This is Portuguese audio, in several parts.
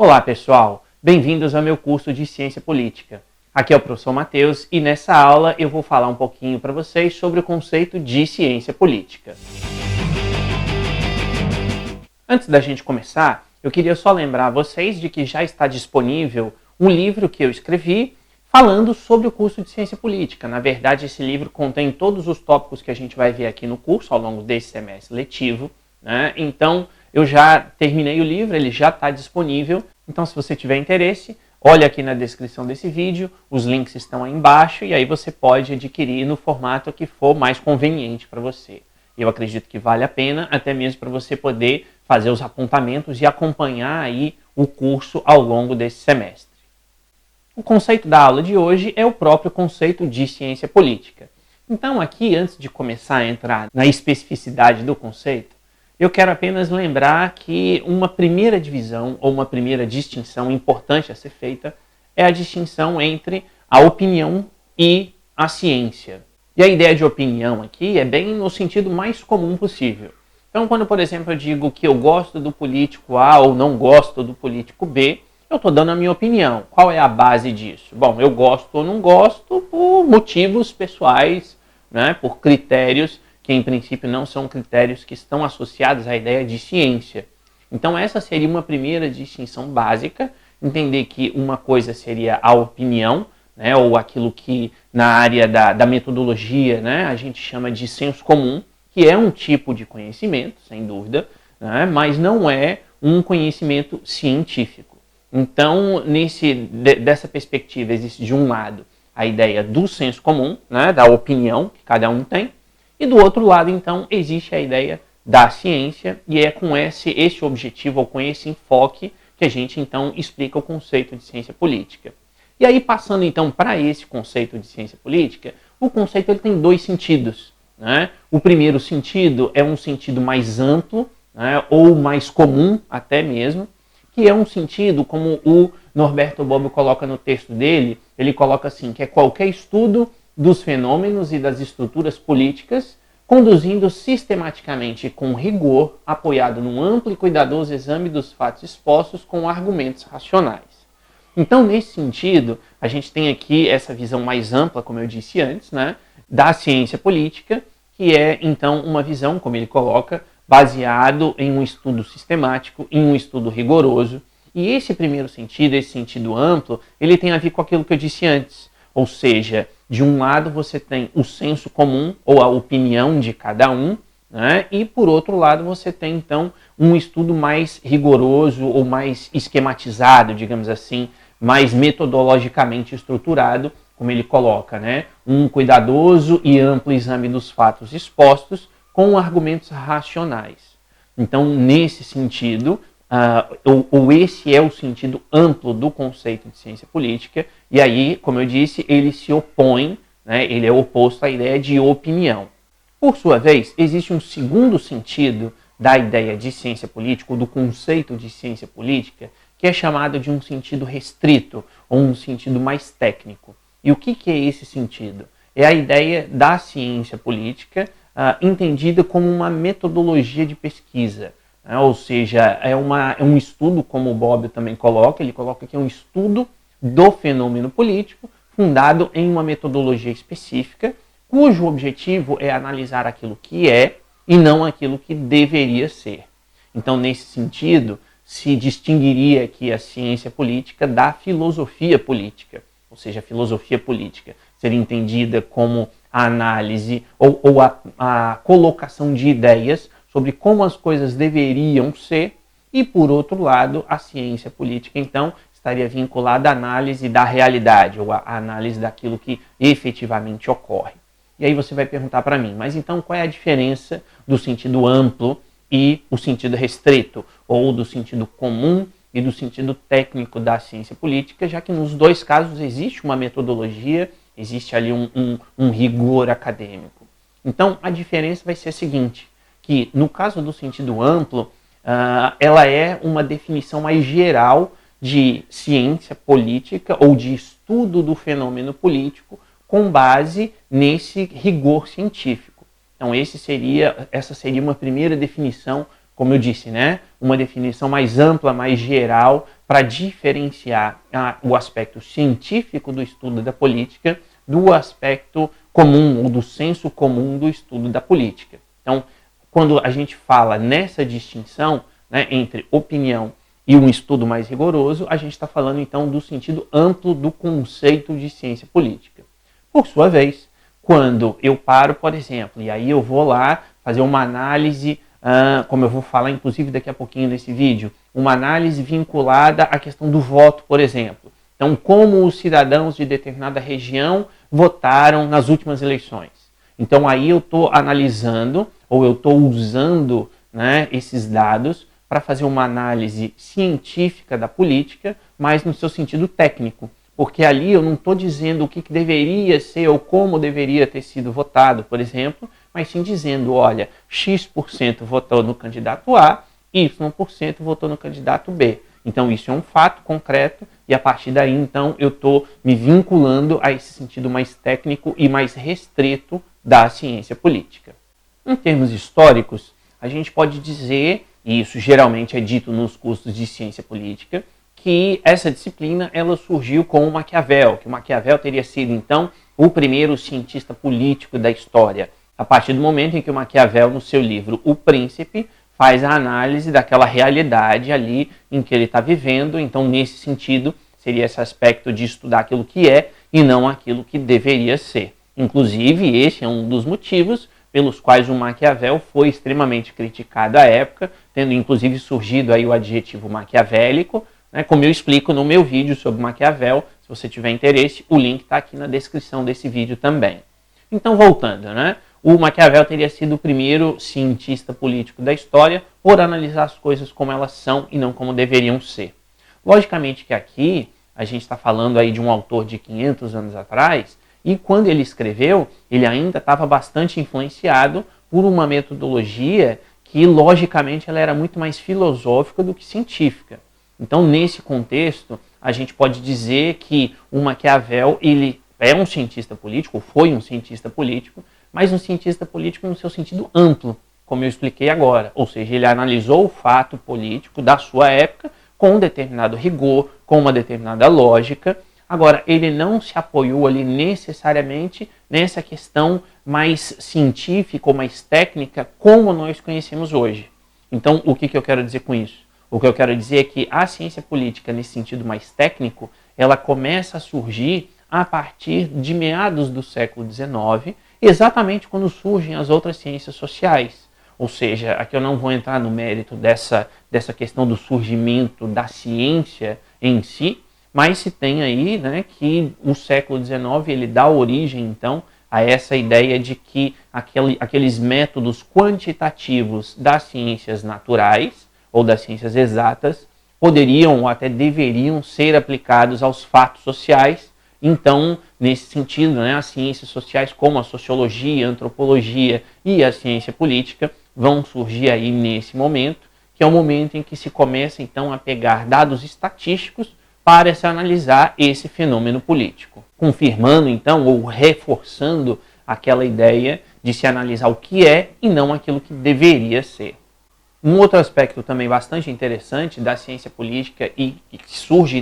Olá pessoal, bem-vindos ao meu curso de Ciência Política. Aqui é o professor Matheus e nessa aula eu vou falar um pouquinho para vocês sobre o conceito de ciência política. Antes da gente começar, eu queria só lembrar vocês de que já está disponível um livro que eu escrevi falando sobre o curso de Ciência Política. Na verdade, esse livro contém todos os tópicos que a gente vai ver aqui no curso ao longo desse semestre letivo, né? Então, eu já terminei o livro, ele já está disponível. Então, se você tiver interesse, olha aqui na descrição desse vídeo, os links estão aí embaixo e aí você pode adquirir no formato que for mais conveniente para você. Eu acredito que vale a pena, até mesmo para você poder fazer os apontamentos e acompanhar aí o curso ao longo desse semestre. O conceito da aula de hoje é o próprio conceito de ciência política. Então, aqui, antes de começar a entrar na especificidade do conceito, eu quero apenas lembrar que uma primeira divisão ou uma primeira distinção importante a ser feita é a distinção entre a opinião e a ciência. E a ideia de opinião aqui é bem no sentido mais comum possível. Então, quando, por exemplo, eu digo que eu gosto do político A ou não gosto do político B, eu estou dando a minha opinião. Qual é a base disso? Bom, eu gosto ou não gosto por motivos pessoais, né, por critérios que em princípio não são critérios que estão associados à ideia de ciência. Então essa seria uma primeira distinção básica, entender que uma coisa seria a opinião, né, ou aquilo que na área da metodologia, né, a gente chama de senso comum, que é um tipo de conhecimento, sem dúvida, né, mas não é um conhecimento científico. Então, dessa perspectiva, existe de um lado a ideia do senso comum, né, da opinião que cada um tem, e do outro lado, então, existe a ideia da ciência, e é com esse objetivo, ou com esse enfoque, que a gente, então, explica o conceito de ciência política. E aí, passando, então, para esse conceito de ciência política, o conceito ele tem dois sentidos, né? O primeiro sentido é um sentido mais amplo, né, ou mais comum, até mesmo, que é um sentido, como o Norberto Bobbio coloca no texto dele, ele coloca assim, que é qualquer estudo dos fenômenos e das estruturas políticas, conduzindo sistematicamente e com rigor, apoiado num amplo e cuidadoso exame dos fatos expostos com argumentos racionais. Então, nesse sentido, a gente tem aqui essa visão mais ampla, como eu disse antes, né, da ciência política, que é, então, uma visão, como ele coloca, baseado em um estudo sistemático, em um estudo rigoroso. E esse primeiro sentido, esse sentido amplo, ele tem a ver com aquilo que eu disse antes, ou seja, de um lado você tem o senso comum ou a opinião de cada um, né? E por outro lado você tem então um estudo mais rigoroso ou mais esquematizado, digamos assim, mais metodologicamente estruturado, como ele coloca, né? Um cuidadoso e amplo exame dos fatos expostos com argumentos racionais. Então, nesse sentido, esse é o sentido amplo do conceito de ciência política, e aí, como eu disse, ele se opõe, né, ele é oposto à ideia de opinião. Por sua vez, existe um segundo sentido da ideia de ciência política, ou do conceito de ciência política, que é chamado de um sentido restrito, ou um sentido mais técnico. E o que é esse sentido? É a ideia da ciência política entendida como uma metodologia de pesquisa. Ou seja, é um estudo, como o Bobbio também coloca, ele coloca que é um estudo do fenômeno político, fundado em uma metodologia específica, cujo objetivo é analisar aquilo que é e não aquilo que deveria ser. Então, nesse sentido, se distinguiria aqui a ciência política da filosofia política. Ou seja, a filosofia política seria entendida como a análise ou a colocação de ideias sobre como as coisas deveriam ser, e por outro lado, a ciência política, então, estaria vinculada à análise da realidade, ou à análise daquilo que efetivamente ocorre. E aí você vai perguntar para mim, mas então qual é a diferença do sentido amplo e o sentido restrito, ou do sentido comum e do sentido técnico da ciência política, já que nos dois casos existe uma metodologia, existe ali um rigor acadêmico. Então, a diferença vai ser a seguinte, que no caso do sentido amplo, ela é uma definição mais geral de ciência política ou de estudo do fenômeno político com base nesse rigor científico. Então essa seria uma primeira definição, como eu disse, né? uma definição mais ampla, mais geral, para diferenciar o aspecto científico do estudo da política do aspecto comum, ou do senso comum do estudo da política. Então, quando a gente fala nessa distinção, né, entre opinião e um estudo mais rigoroso, a gente está falando então do sentido amplo do conceito de ciência política. Por sua vez, quando eu paro, por exemplo, e aí eu vou lá fazer uma análise, como eu vou falar inclusive daqui a pouquinho nesse vídeo, uma análise vinculada à questão do voto, por exemplo. Então, como os cidadãos de determinada região votaram nas últimas eleições. Então, aí eu estou analisando, ou eu estou usando, né, esses dados para fazer uma análise científica da política, mas no seu sentido técnico. Porque ali eu não estou dizendo o que deveria ser ou como deveria ter sido votado, por exemplo, mas sim dizendo, olha, X% votou no candidato A, Y% votou no candidato B. Então isso é um fato concreto e a partir daí então eu estou me vinculando a esse sentido mais técnico e mais restrito da ciência política. Em termos históricos, a gente pode dizer, e isso geralmente é dito nos cursos de ciência política, que essa disciplina ela surgiu com o Maquiavel, que o Maquiavel teria sido então o primeiro cientista político da história. A partir do momento em que o Maquiavel, no seu livro O Príncipe, faz a análise daquela realidade ali em que ele está vivendo, então nesse sentido seria esse aspecto de estudar aquilo que é e não aquilo que deveria ser. Inclusive, esse é um dos motivos pelos quais o Maquiavel foi extremamente criticado à época, tendo inclusive surgido aí o adjetivo maquiavélico, né, como eu explico no meu vídeo sobre Maquiavel. Se você tiver interesse, o link está aqui na descrição desse vídeo também. Então, voltando, né, o Maquiavel teria sido o primeiro cientista político da história por analisar as coisas como elas são e não como deveriam ser. Logicamente que aqui a gente está falando aí de um autor de 500 anos atrás, e quando ele escreveu, ele ainda estava bastante influenciado por uma metodologia que, logicamente, ela era muito mais filosófica do que científica. Então, nesse contexto, a gente pode dizer que o Maquiavel, ele é um cientista político, foi um cientista político, mas um cientista político no seu sentido amplo, como eu expliquei agora. Ou seja, ele analisou o fato político da sua época com um determinado rigor, com uma determinada lógica. Agora, ele não se apoiou ali necessariamente nessa questão mais científica ou mais técnica como nós conhecemos hoje. Então, o que eu quero dizer com isso? O que eu quero dizer é que a ciência política, nesse sentido mais técnico, ela começa a surgir a partir de meados do século XIX, exatamente quando surgem as outras ciências sociais. Ou seja, aqui eu não vou entrar no mérito dessa questão do surgimento da ciência em si, mas se tem aí, né, que o século XIX ele dá origem, então, a essa ideia de que aqueles métodos quantitativos das ciências naturais ou das ciências exatas poderiam ou até deveriam ser aplicados aos fatos sociais. Então, nesse sentido, né, as ciências sociais como a sociologia, a antropologia e a ciência política vão surgir aí nesse momento, que é o momento em que se começa então a pegar dados estatísticos para se analisar esse fenômeno político, confirmando então ou reforçando aquela ideia de se analisar o que é e não aquilo que deveria ser. Um outro aspecto também bastante interessante da ciência política e que surge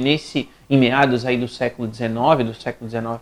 em meados aí do século XIX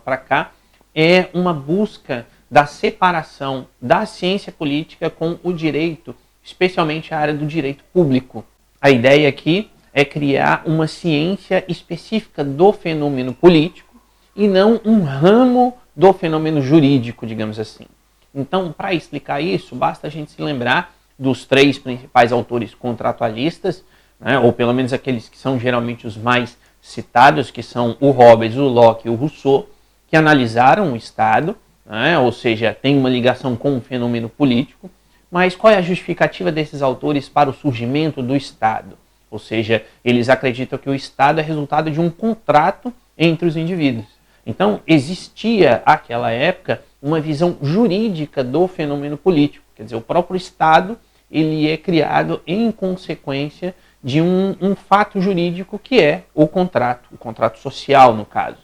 para cá, é uma busca da separação da ciência política com o direito, especialmente a área do direito público. A ideia aqui é criar uma ciência específica do fenômeno político e não um ramo do fenômeno jurídico, digamos assim. Então, para explicar isso, basta a gente se lembrar dos três principais autores contratualistas, né, ou pelo menos aqueles que são geralmente os mais citados, que são o Hobbes, o Locke e o Rousseau, que analisaram o Estado, né, ou seja, tem uma ligação com o fenômeno político, mas qual é a justificativa desses autores para o surgimento do Estado? Ou seja, eles acreditam que o Estado é resultado de um contrato entre os indivíduos. Então, existia, naquela época, uma visão jurídica do fenômeno político. Quer dizer, o próprio Estado ele é criado em consequência de um fato jurídico que é o contrato social, no caso.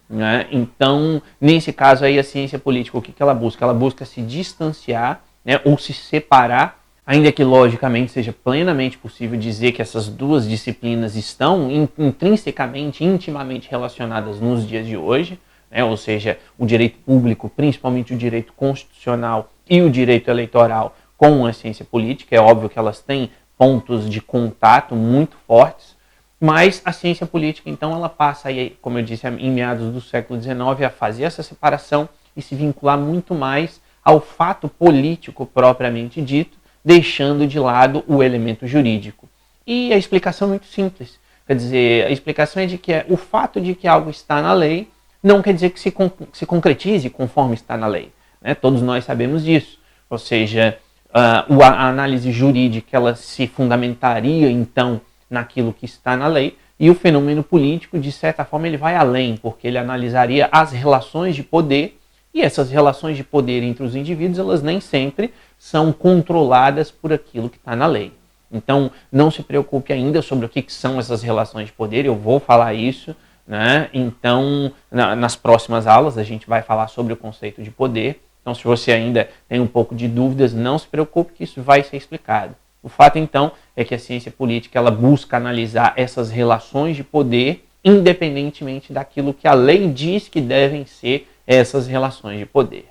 Né? Então, nesse caso aí, a ciência política, o que ela busca? Ela busca se distanciar, né, ou se separar Ainda que, logicamente, seja plenamente possível dizer que essas duas disciplinas estão intrinsecamente, intimamente relacionadas nos dias de hoje, né? Ou seja, o direito público, principalmente o direito constitucional e o direito eleitoral com a ciência política, é óbvio que elas têm pontos de contato muito fortes, mas a ciência política, então, ela passa, aí, como eu disse, em meados do século XIX, a fazer essa separação e se vincular muito mais ao fato político propriamente dito, deixando de lado o elemento jurídico. E a explicação é muito simples. Quer dizer, a explicação é de que o fato de que algo está na lei não quer dizer que se concretize conforme está na lei, né? Todos nós sabemos disso. Ou seja, a análise jurídica ela se fundamentaria, então, naquilo que está na lei, e o fenômeno político, de certa forma, ele vai além, porque ele analisaria as relações de poder, e essas relações de poder entre os indivíduos, elas nem sempre são controladas por aquilo que está na lei. Então, não se preocupe ainda sobre o que são essas relações de poder, eu vou falar isso, né? Então, nas próximas aulas, a gente vai falar sobre o conceito de poder. Então, se você ainda tem um pouco de dúvidas, não se preocupe que isso vai ser explicado. O fato, então, é que a ciência política ela busca analisar essas relações de poder, independentemente daquilo que a lei diz que devem ser essas relações de poder.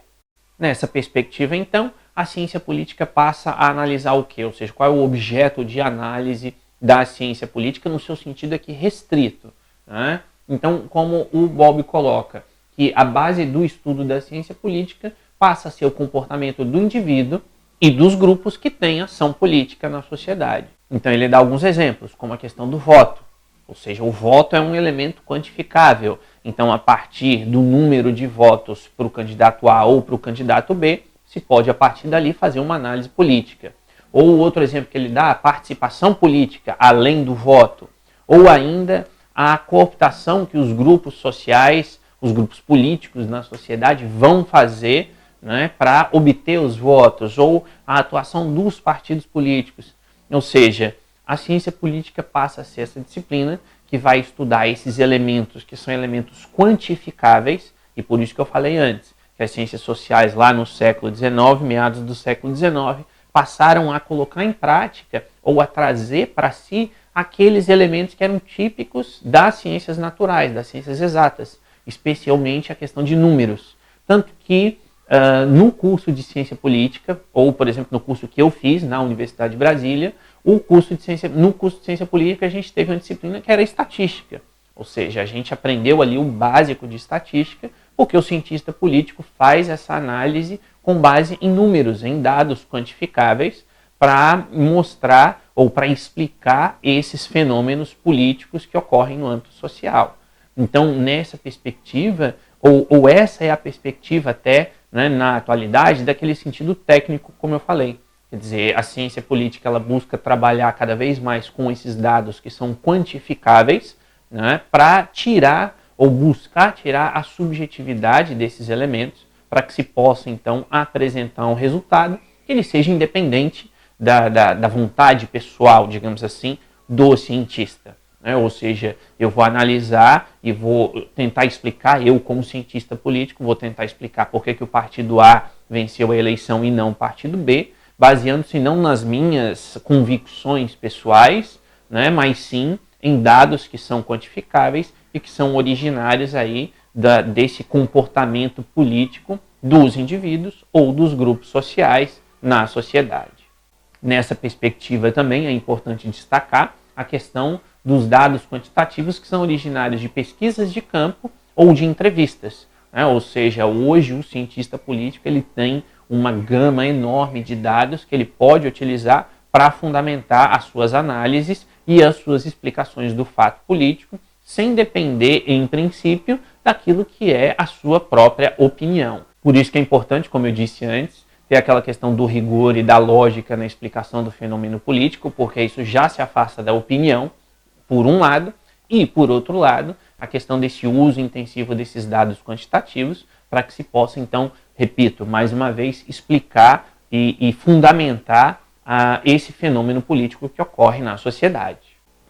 Nessa perspectiva, então, a ciência política passa a analisar o quê? Ou seja, qual é o objeto de análise da ciência política no seu sentido aqui restrito, né? Então, como o Bob coloca, que a base do estudo da ciência política passa a ser o comportamento do indivíduo e dos grupos que têm ação política na sociedade. Então ele dá alguns exemplos, como a questão do voto. Ou seja, o voto é um elemento quantificável. Então, a partir do número de votos para o candidato A ou para o candidato B, se pode, a partir dali, fazer uma análise política. Ou outro exemplo que ele dá, a participação política, além do voto. Ou ainda, a cooptação que os grupos sociais, os grupos políticos na sociedade vão fazer, né, para obter os votos, ou a atuação dos partidos políticos. Ou seja, a ciência política passa a ser essa disciplina que vai estudar esses elementos, que são elementos quantificáveis, e por isso que eu falei antes, que as ciências sociais lá no século XIX, meados do século XIX, passaram a colocar em prática, ou a trazer para si, aqueles elementos que eram típicos das ciências naturais, das ciências exatas, especialmente a questão de números. Tanto que no curso de ciência política, ou por exemplo no curso que eu fiz na Universidade de Brasília, no curso de ciência política a gente teve uma disciplina que era estatística. Ou seja, a gente aprendeu ali o básico de estatística, porque o cientista político faz essa análise com base em números, em dados quantificáveis, para mostrar ou para explicar esses fenômenos políticos que ocorrem no âmbito social. Então, nessa perspectiva, ou essa é a perspectiva até, né, na atualidade, daquele sentido técnico, como eu falei. Quer dizer, a ciência política ela busca trabalhar cada vez mais com esses dados que são quantificáveis, né, para tirar ou buscar tirar a subjetividade desses elementos para que se possa, então, apresentar um resultado que ele seja independente da vontade pessoal, digamos assim, do cientista. Né? Ou seja, eu vou analisar e vou tentar explicar, eu como cientista político, vou tentar explicar por que o partido A venceu a eleição e não o partido B, baseando-se não nas minhas convicções pessoais, né, mas sim em dados que são quantificáveis e que são originários aí desse comportamento político dos indivíduos ou dos grupos sociais na sociedade. Nessa perspectiva também é importante destacar a questão dos dados quantitativos que são originários de pesquisas de campo ou de entrevistas. Né? Ou seja, hoje o cientista político ele tem uma gama enorme de dados que ele pode utilizar para fundamentar as suas análises e as suas explicações do fato político, sem depender, em princípio, daquilo que é a sua própria opinião. Por isso que é importante, como eu disse antes, ter aquela questão do rigor e da lógica na explicação do fenômeno político, porque isso já se afasta da opinião, por um lado, e, por outro lado, a questão desse uso intensivo desses dados quantitativos, para que se possa, então, repito, mais uma vez, explicar e fundamentar esse fenômeno político que ocorre na sociedade.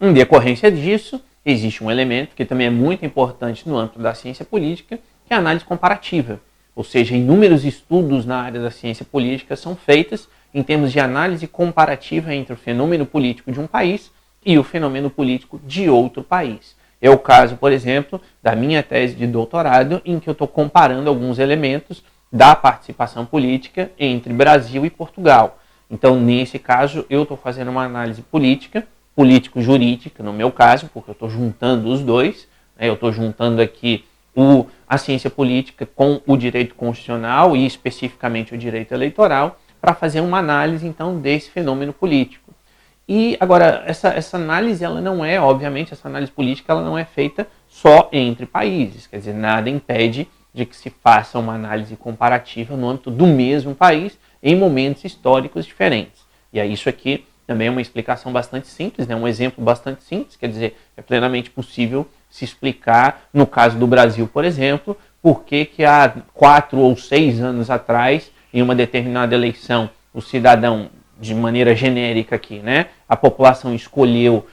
Em decorrência disso, existe um elemento que também é muito importante no âmbito da ciência política, que é a análise comparativa. Ou seja, inúmeros estudos na área da ciência política são feitos em termos de análise comparativa entre o fenômeno político de um país e o fenômeno político de outro país. É o caso, por exemplo, da minha tese de doutorado, em que eu estou comparando alguns elementos da participação política entre Brasil e Portugal. Então, nesse caso, eu estou fazendo uma análise política, político-jurídica, no meu caso, porque eu estou juntando os dois, né? Eu estou juntando aqui a ciência política com o direito constitucional e especificamente o direito eleitoral, para fazer uma análise, então, desse fenômeno político. E, agora, essa análise, ela não é, obviamente, essa análise política, ela não é feita só entre países, quer dizer, nada impede de que se faça uma análise comparativa no âmbito do mesmo país, em momentos históricos diferentes. E aí isso aqui também é uma explicação bastante simples, né? Um exemplo bastante simples, quer dizer, é plenamente possível se explicar, no caso do Brasil, por exemplo, por que há 4 ou 6 anos atrás, em uma determinada eleição, o cidadão, de maneira genérica aqui, né, a população escolheu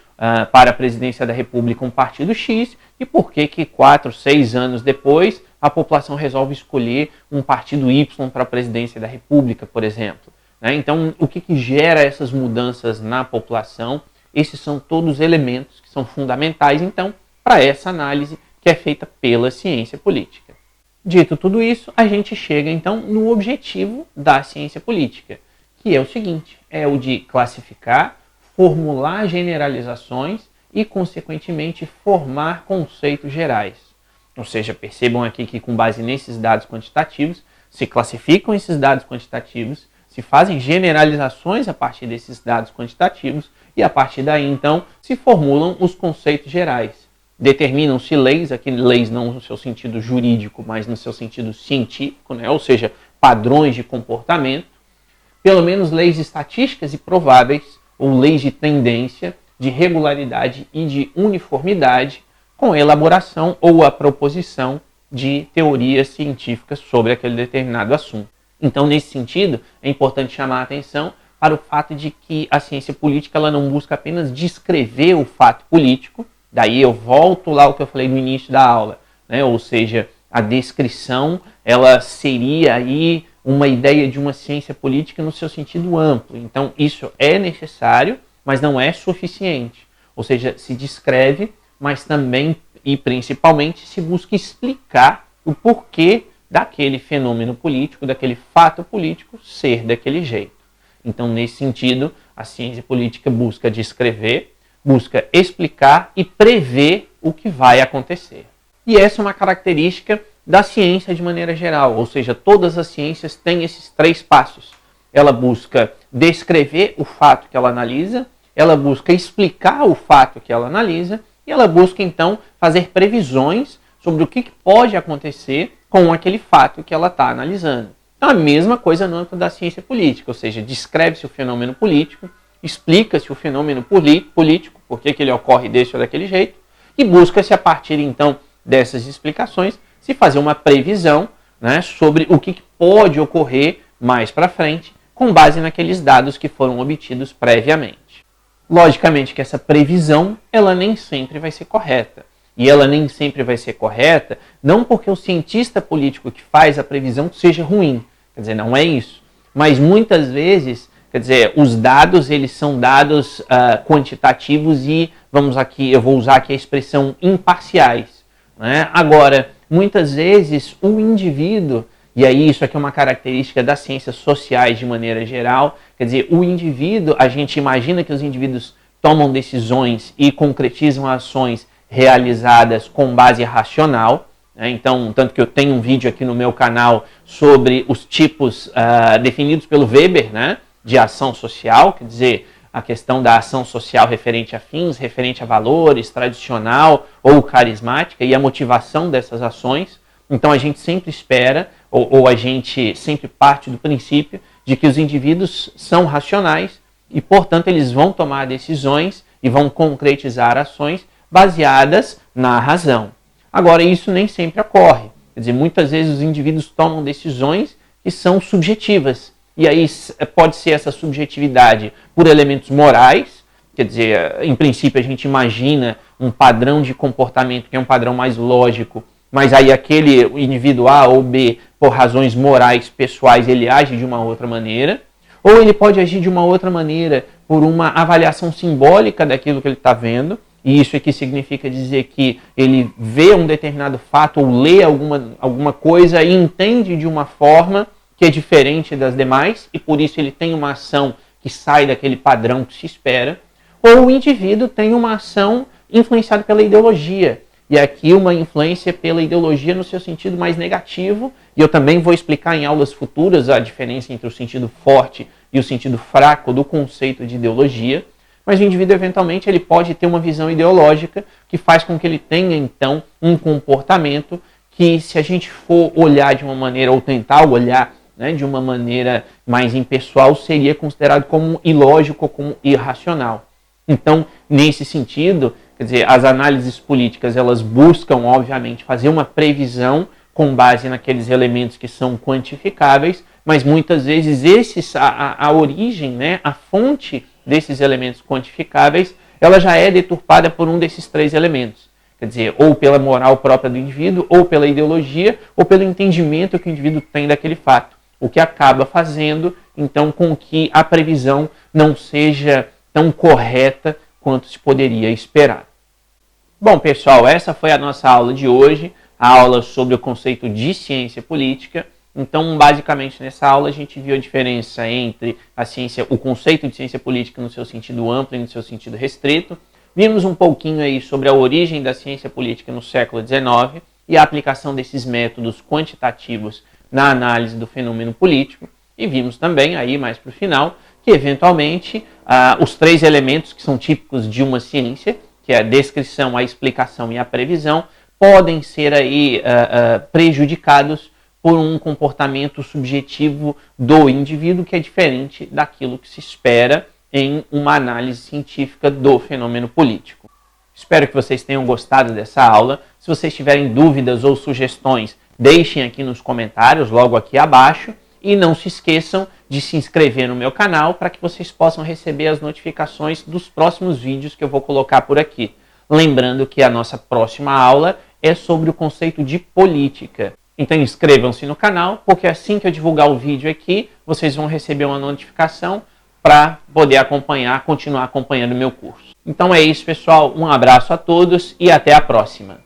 para a presidência da República um partido X, e por que 4, 6 anos depois a população resolve escolher um partido Y para a presidência da República, por exemplo. Né? Então, o que gera essas mudanças na população? Esses são todos elementos que são fundamentais, então, para essa análise que é feita pela ciência política. Dito tudo isso, a gente chega, então, no objetivo da ciência política, que é o seguinte, é o de classificar, formular generalizações e, consequentemente, formar conceitos gerais. Ou seja, percebam aqui que, com base nesses dados quantitativos, se classificam esses dados quantitativos, se fazem generalizações a partir desses dados quantitativos e, a partir daí, então, se formulam os conceitos gerais. Determinam-se leis, aqui leis não no seu sentido jurídico, mas no seu sentido científico, né? Ou seja, padrões de comportamento, pelo menos leis estatísticas e prováveis, ou leis de tendência, de regularidade e de uniformidade, com a elaboração ou a proposição de teorias científicas sobre aquele determinado assunto. Então, nesse sentido, é importante chamar a atenção para o fato de que a ciência política ela não busca apenas descrever o fato político, daí eu volto lá ao que eu falei no início da aula, né? Ou seja, a descrição ela seria aí uma ideia de uma ciência política no seu sentido amplo. Então, isso é necessário, mas não é suficiente. Ou seja, se descreve, mas também e principalmente se busca explicar o porquê daquele fenômeno político, daquele fato político ser daquele jeito. Então, nesse sentido, a ciência política busca descrever, busca explicar e prever o que vai acontecer. E essa é uma característica da ciência de maneira geral, ou seja, todas as ciências têm esses 3 passos. Ela busca descrever o fato que ela analisa, ela busca explicar o fato que ela analisa e ela busca, então, fazer previsões sobre o que pode acontecer com aquele fato que ela está analisando. Então, a mesma coisa no âmbito da ciência política, ou seja, descreve-se o fenômeno político, explica-se o fenômeno político, por que ele ocorre desse ou daquele jeito, e busca-se, a partir, então, dessas explicações, se fazer uma previsão, né, sobre o que pode ocorrer mais para frente, com base naqueles dados que foram obtidos previamente. Logicamente que essa previsão, ela nem sempre vai ser correta. E ela nem sempre vai ser correta, não porque o cientista político que faz a previsão seja ruim. Quer dizer, não é isso. Mas muitas vezes, quer dizer, os dados, eles são dados quantitativos e, eu vou usar aqui a expressão imparciais. Né? Agora, muitas vezes o indivíduo, e aí isso aqui é uma característica das ciências sociais de maneira geral, quer dizer, o indivíduo, a gente imagina que os indivíduos tomam decisões e concretizam ações realizadas com base racional, né? Então, tanto que eu tenho um vídeo aqui no meu canal sobre os tipos definidos pelo Weber, né, de ação social, quer dizer, a questão da ação social referente a fins, referente a valores, tradicional ou carismática e a motivação dessas ações. Então a gente sempre espera, ou a gente sempre parte do princípio de que os indivíduos são racionais e, portanto, eles vão tomar decisões e vão concretizar ações baseadas na razão. Agora, isso nem sempre ocorre. Quer dizer, muitas vezes os indivíduos tomam decisões que são subjetivas. E aí pode ser essa subjetividade por elementos morais, quer dizer, em princípio a gente imagina um padrão de comportamento que é um padrão mais lógico, mas aí aquele indivíduo A ou B, por razões morais pessoais, ele age de uma outra maneira. ou ele pode agir de uma outra maneira, por uma avaliação simbólica daquilo que ele está vendo, e isso aqui significa dizer que ele vê um determinado fato ou lê alguma coisa e entende de uma forma que é diferente das demais, e por isso ele tem uma ação que sai daquele padrão que se espera, ou o indivíduo tem uma ação influenciada pela ideologia, e aqui uma influência pela ideologia no seu sentido mais negativo, e eu também vou explicar em aulas futuras a diferença entre o sentido forte e o sentido fraco do conceito de ideologia, mas o indivíduo eventualmente ele pode ter uma visão ideológica que faz com que ele tenha então um comportamento que, se a gente for olhar de uma maneira, ou tentar olhar, né, de uma maneira mais impessoal, seria considerado como ilógico, como irracional. Então, nesse sentido, quer dizer, as análises políticas elas buscam, obviamente, fazer uma previsão com base naqueles elementos que são quantificáveis, mas muitas vezes a origem, né, a fonte desses elementos quantificáveis, ela já é deturpada por um desses três elementos. Quer dizer, ou pela moral própria do indivíduo, ou pela ideologia, ou pelo entendimento que o indivíduo tem daquele fato. O que acaba fazendo, então, com que a previsão não seja tão correta quanto se poderia esperar. Bom, pessoal, essa foi a nossa aula de hoje, a aula sobre o conceito de ciência política. Então, basicamente, nessa aula a gente viu a diferença entre a ciência, o conceito de ciência política no seu sentido amplo e no seu sentido restrito. Vimos um pouquinho aí sobre a origem da ciência política no século XIX e a aplicação desses métodos quantitativos na análise do fenômeno político. E vimos também, aí mais para o final, que eventualmente os três elementos que são típicos de uma ciência, que é a descrição, a explicação e a previsão, podem ser aí prejudicados por um comportamento subjetivo do indivíduo que é diferente daquilo que se espera em uma análise científica do fenômeno político. Espero que vocês tenham gostado dessa aula. Se vocês tiverem dúvidas ou sugestões, deixem aqui nos comentários, logo aqui abaixo. E não se esqueçam de se inscrever no meu canal para que vocês possam receber as notificações dos próximos vídeos que eu vou colocar por aqui. Lembrando que a nossa próxima aula é sobre o conceito de política. Então inscrevam-se no canal, porque assim que eu divulgar o vídeo aqui, vocês vão receber uma notificação para poder continuar acompanhando o meu curso. Então é isso, pessoal. Um abraço a todos e até a próxima.